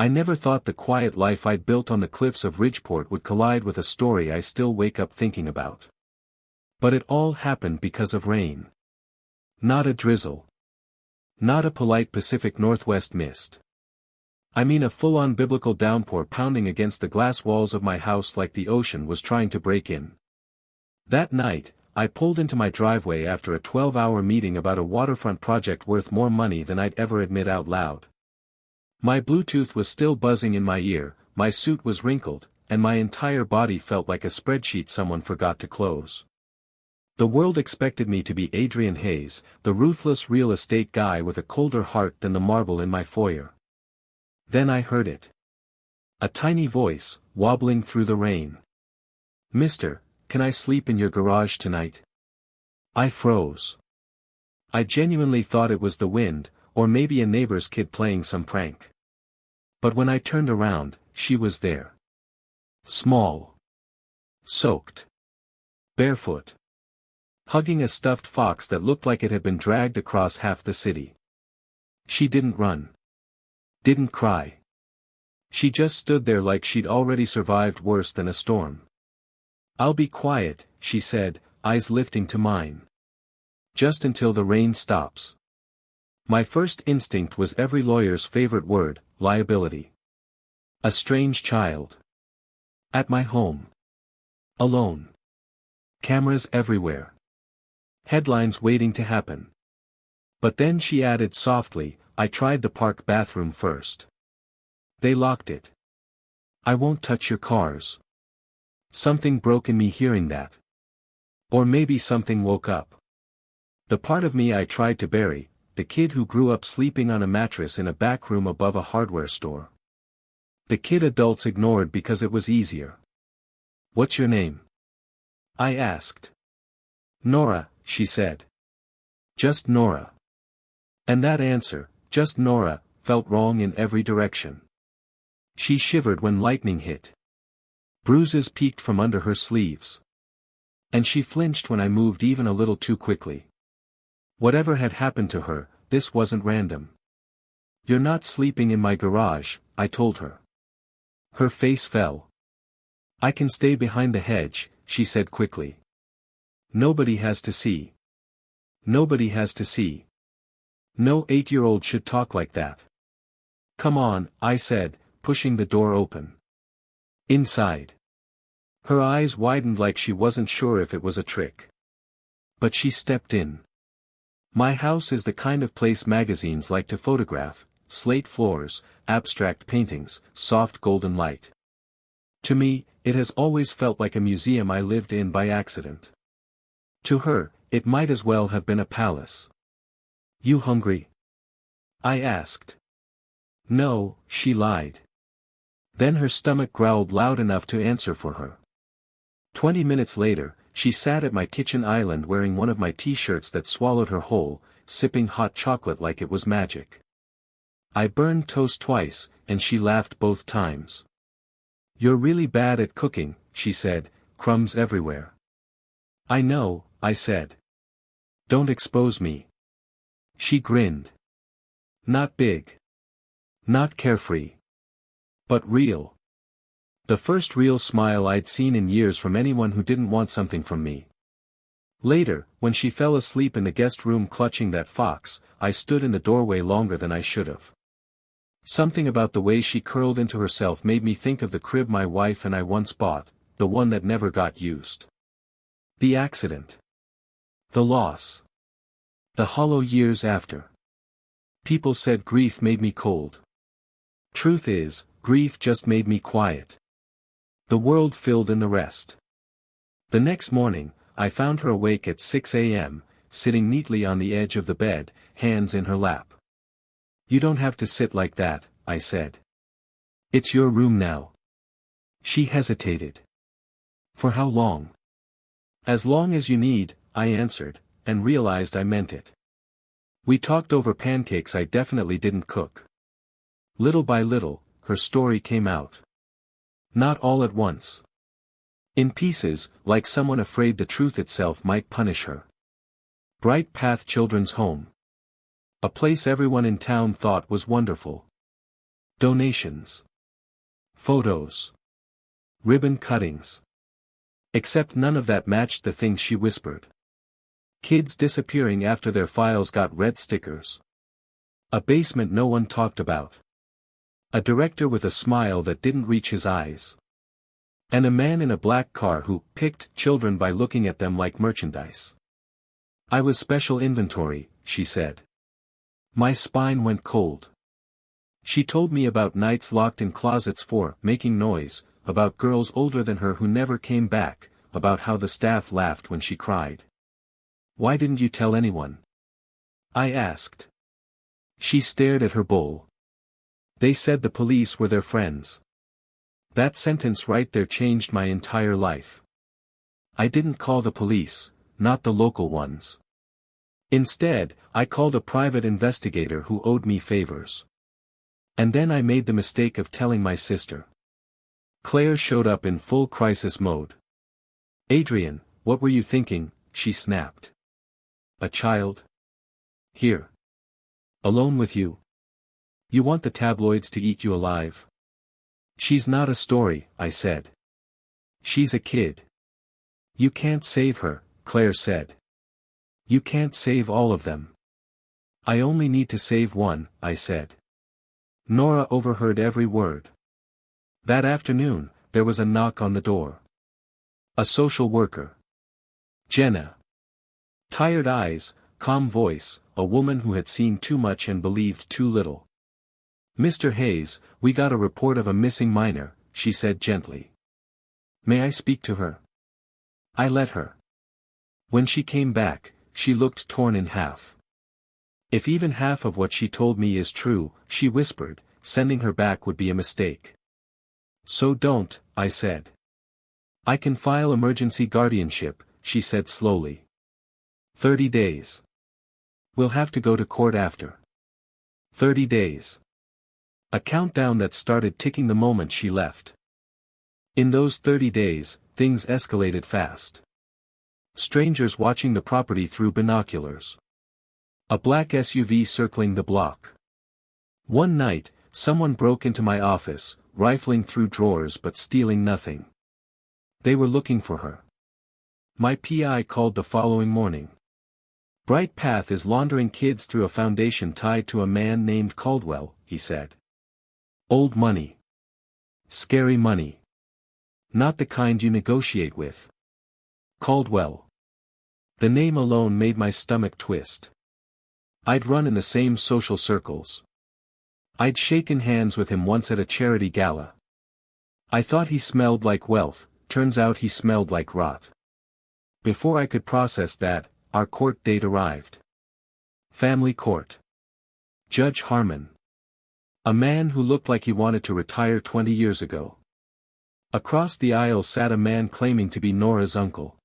I never thought the quiet life I'd built on the cliffs of Ridgeport would collide with a story I still wake up thinking about. But it all happened because of rain. Not a drizzle. Not a polite Pacific Northwest mist. I mean a full-on biblical downpour pounding against the glass walls of my house like the ocean was trying to break in. That night, I pulled into my driveway after a 12-hour meeting about a waterfront project worth more money than I'd ever admit out loud. My Bluetooth was still buzzing in my ear, my suit was wrinkled, and my entire body felt like a spreadsheet someone forgot to close. The world expected me to be Adrian Hayes, the ruthless real estate guy with a colder heart than the marble in my foyer. Then I heard it. A tiny voice, wobbling through the rain. "Mister, can I sleep in your garage tonight?" I froze. I genuinely thought it was the wind, or maybe a neighbor's kid playing some prank. But when I turned around, she was there. Small. Soaked. Barefoot. Hugging a stuffed fox that looked like it had been dragged across half the city. She didn't run. Didn't cry. She just stood there like she'd already survived worse than a storm. "I'll be quiet," she said, eyes lifting to mine. "Just until the rain stops." My first instinct was every lawyer's favorite word, liability. A strange child. At my home. Alone. Cameras everywhere. Headlines waiting to happen. But then she added softly, "I tried the park bathroom first. They locked it. I won't touch your cars." Something broke in me hearing that. Or maybe something woke up. The part of me I tried to bury, the kid who grew up sleeping on a mattress in a back room above a hardware store. The kid adults ignored because it was easier. "What's your name?" I asked. "Nora," she said. Just Nora. And that answer, just Nora, felt wrong in every direction. She shivered when lightning hit. Bruises peeked from under her sleeves. And she flinched when I moved even a little too quickly. Whatever had happened to her, this wasn't random. "You're not sleeping in my garage," I told her. Her face fell. "I can stay behind the hedge," she said quickly. "Nobody has to see. Nobody has to see. No 8-year-old should talk like that." "Come on," I said, pushing the door open. Inside. Her eyes widened like she wasn't sure if it was a trick. But she stepped in. My house is the kind of place magazines like to photograph: slate floors, abstract paintings, soft golden light. To me, it has always felt like a museum I lived in by accident. To her, it might as well have been a palace. "You hungry?" I asked. "No," she lied. Then her stomach growled loud enough to answer for her. 20 minutes later, she sat at my kitchen island wearing one of my t-shirts that swallowed her whole, sipping hot chocolate like it was magic. I burned toast twice, and she laughed both times. "You're really bad at cooking," she said, "crumbs everywhere." "I know," I said. "Don't expose me." She grinned. Not big. Not carefree. But real. The first real smile I'd seen in years from anyone who didn't want something from me. Later, when she fell asleep in the guest room clutching that fox, I stood in the doorway longer than I should have. Something about the way she curled into herself made me think of the crib my wife and I once bought, the one that never got used. The accident. The loss. The hollow years after. People said grief made me cold. Truth is, grief just made me quiet. The world filled in the rest. The next morning, I found her awake at 6 a.m., sitting neatly on the edge of the bed, hands in her lap. "You don't have to sit like that," I said. "It's your room now." She hesitated. "For how long?" "As long as you need," I answered, and realized I meant it. We talked over pancakes I definitely didn't cook. Little by little, her story came out. Not all at once. In pieces, like someone afraid the truth itself might punish her. Bright Path Children's Home. A place everyone in town thought was wonderful. Donations. Photos. Ribbon cuttings. Except none of that matched the things she whispered. Kids disappearing after their files got red stickers. A basement no one talked about. A director with a smile that didn't reach his eyes. And a man in a black car who picked children by looking at them like merchandise. I was special inventory, she said. My spine went cold. She told me about nights locked in closets for making noise, about girls older than her who never came back, about how the staff laughed when she cried. Why didn't you tell anyone? I asked. She stared at her bowl. They said the police were their friends. That sentence right there changed my entire life. I didn't call the police, not the local ones. Instead, I called a private investigator who owed me favors. And then I made the mistake of telling my sister. Claire showed up in full crisis mode. Adrian, what were you thinking? She snapped. A child? Here. Alone with you? You want the tabloids to eat you alive? She's not a story, I said. She's a kid. You can't save her, Claire said. You can't save all of them. I only need to save one, I said. Nora overheard every word. That afternoon, there was a knock on the door. A social worker. Jenna. Tired eyes, calm voice, a woman who had seen too much and believed too little. Mr. Hayes, we got a report of a missing minor, she said gently. May I speak to her? I let her. When she came back, she looked torn in half. If even half of what she told me is true, she whispered, sending her back would be a mistake. So don't, I said. I can file emergency guardianship, she said slowly. 30 days. We'll have to go to court after. 30 days. A countdown that started ticking the moment she left. In those 30 days, things escalated fast. Strangers watching the property through binoculars. A black SUV circling the block. One night, someone broke into my office, rifling through drawers but stealing nothing. They were looking for her. My PI called the following morning. Bright Path is laundering kids through a foundation tied to a man named Caldwell, he said. Old money. Scary money. Not the kind you negotiate with. Caldwell. The name alone made my stomach twist. I'd run in the same social circles. I'd shaken hands with him once at a charity gala. I thought he smelled like wealth, turns out he smelled like rot. Before I could process that, our court date arrived. Family court. Judge Harmon. A man who looked like he wanted to retire 20 years ago. Across the aisle sat a man claiming to be Nora's uncle.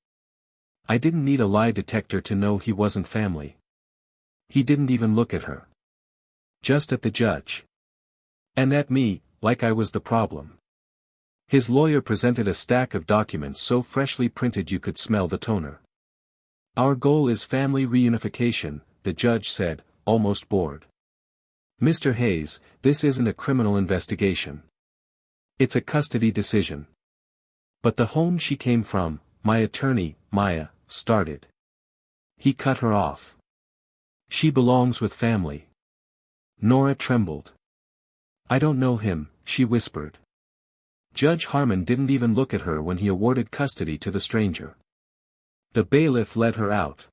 I didn't need a lie detector to know he wasn't family. He didn't even look at her. Just at the judge. And at me, like I was the problem. His lawyer presented a stack of documents so freshly printed you could smell the toner. Our goal is family reunification, the judge said, almost bored. Mr. Hayes, this isn't a criminal investigation. It's a custody decision. But the home she came from, my attorney, Maya, started. He cut her off. She belongs with family. Nora trembled. I don't know him, she whispered. Judge Harmon didn't even look at her when he awarded custody to the stranger. The bailiff let her out.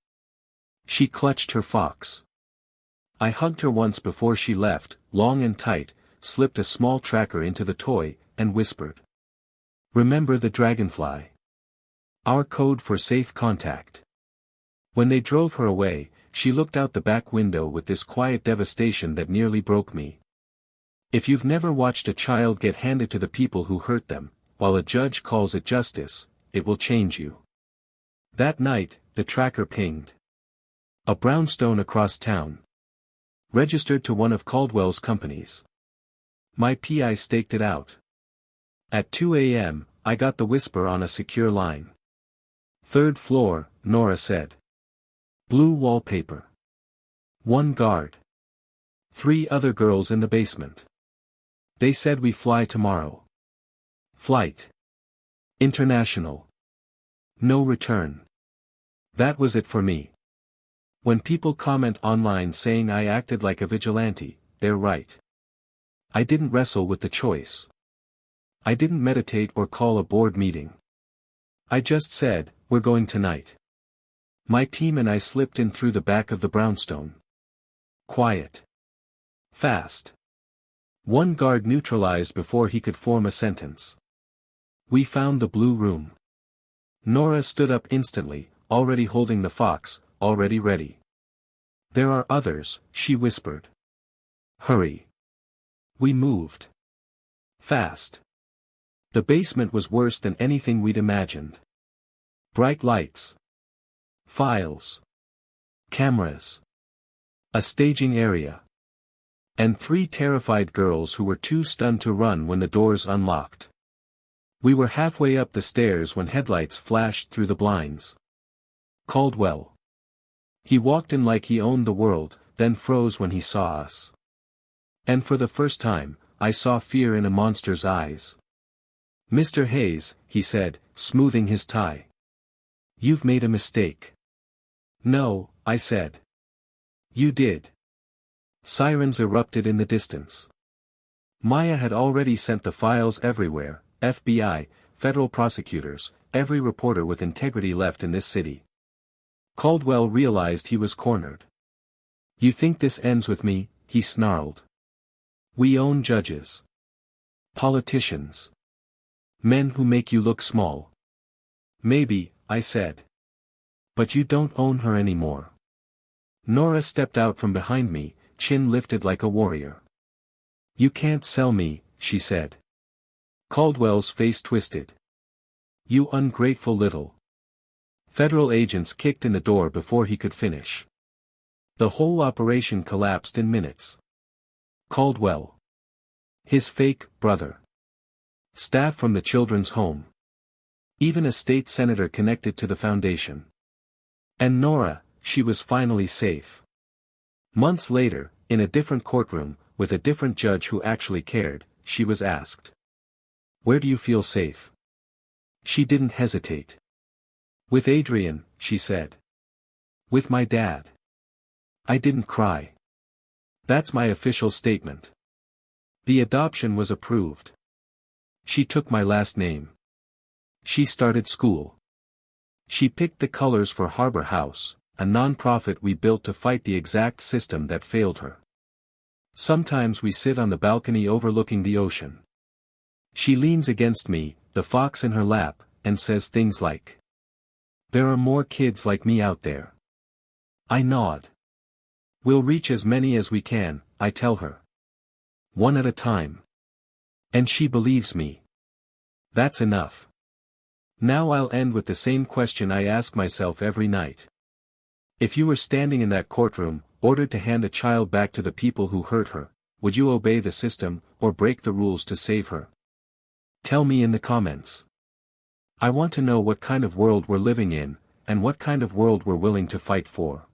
She clutched her fox. I hugged her once before she left, long and tight, slipped a small tracker into the toy, and whispered. Remember the dragonfly. Our code for safe contact. When they drove her away, she looked out the back window with this quiet devastation that nearly broke me. If you've never watched a child get handed to the people who hurt them, while a judge calls it justice, it will change you. That night, the tracker pinged. A brownstone across town. Registered to one of Caldwell's companies. My PI staked it out. At 2 a.m., I got the whisper on a secure line. Third floor, Nora said. Blue wallpaper. One guard. 3 other girls in the basement. They said we fly tomorrow. Flight. International. No return. That was it for me. When people comment online saying I acted like a vigilante, they're right. I didn't wrestle with the choice. I didn't meditate or call a board meeting. I just said, we're going tonight. My team and I slipped in through the back of the brownstone. Quiet. Fast. One guard neutralized before he could form a sentence. We found the blue room. Nora stood up instantly, already holding the fox, already ready. There are others, she whispered. Hurry. We moved. Fast. The basement was worse than anything we'd imagined. Bright lights. Files. Cameras. A staging area. And 3 terrified girls who were too stunned to run when the doors unlocked. We were halfway up the stairs when headlights flashed through the blinds. Caldwell. He walked in like he owned the world, then froze when he saw us. And for the first time, I saw fear in a monster's eyes. Mr. Hayes, he said, smoothing his tie. You've made a mistake. No, I said. You did. Sirens erupted in the distance. Maya had already sent the files everywhere, FBI, federal prosecutors, every reporter with integrity left in this city. Caldwell realized he was cornered. You think this ends with me, he snarled. We own judges. Politicians. Men who make you look small. Maybe, I said. But you don't own her anymore. Nora stepped out from behind me, chin lifted like a warrior. You can't sell me, she said. Caldwell's face twisted. You ungrateful little. Federal agents kicked in the door before he could finish. The whole operation collapsed in minutes. Caldwell. His fake brother. Staff from the children's home. Even a state senator connected to the foundation. And Nora, she was finally safe. Months later, in a different courtroom, with a different judge who actually cared, she was asked. Where do you feel safe? She didn't hesitate. With Adrian, she said. With my dad. I didn't cry. That's my official statement. The adoption was approved. She took my last name. She started school. She picked the colors for Harbor House, a non-profit we built to fight the exact system that failed her. Sometimes we sit on the balcony overlooking the ocean. She leans against me, the fox in her lap, and says things like, there are more kids like me out there. I nod. We'll reach as many as we can, I tell her. One at a time. And she believes me. That's enough. Now I'll end with the same question I ask myself every night. If you were standing in that courtroom, ordered to hand a child back to the people who hurt her, would you obey the system, or break the rules to save her? Tell me in the comments. I want to know what kind of world we're living in, and what kind of world we're willing to fight for.